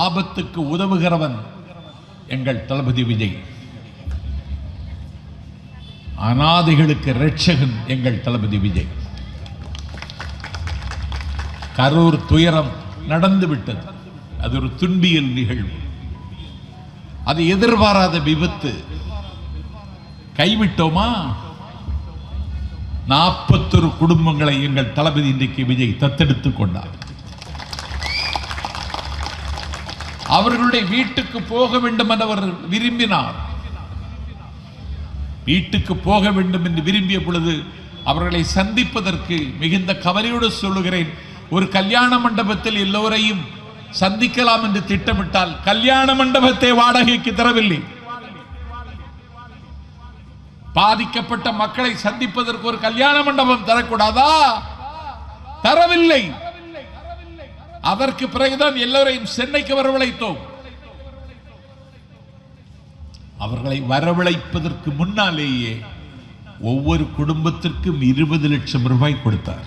ஆபத்துக்கு உதவுகிறவன் எங்கள் தளபதி விஜய். அநாதைகளுக்கு இரட்சகன் எங்கள் தளபதி விஜய். கரூர் துயரம் நடந்துவிட்டது. அது ஒரு துன்பியல் நிகழ்வு. அது எதிர்பாராத விபத்து. கைவிட்டோமா? 41 குடும்பங்களை எங்கள் தளபதி இன்றைக்கு விஜய் தத்தெடுத்துக் கொண்டார். அவர்களுடைய வீட்டுக்கு போக வேண்டும் என்று அவர் விரும்பினார். வீட்டுக்கு போக வேண்டும் என்று விரும்பிய பொழுது அவர்களை சந்திப்பதற்கு மிகுந்த கவலையோடு சொல்லுகிறேன், ஒரு கல்யாண மண்டபத்தில் எல்லோரையும் சந்திக்கலாம் என்று திட்டமிட்டால் கல்யாண மண்டபத்தை வாடகைக்கு தரவில்லை. பாதிக்கப்பட்ட மக்களை சந்திப்பதற்கு ஒரு கல்யாண மண்டபம் தரக்கூடாதா? தரவில்லை. அதற்கு பிறகுதான் எல்லோரையும் சென்னைக்கு வரவழைத்தோம். அவர்களை வரவழைப்பதற்கு முன்னாலேயே ஒவ்வொரு குடும்பத்திற்கும் 20 லட்சம் ரூபாய் கொடுத்தார்.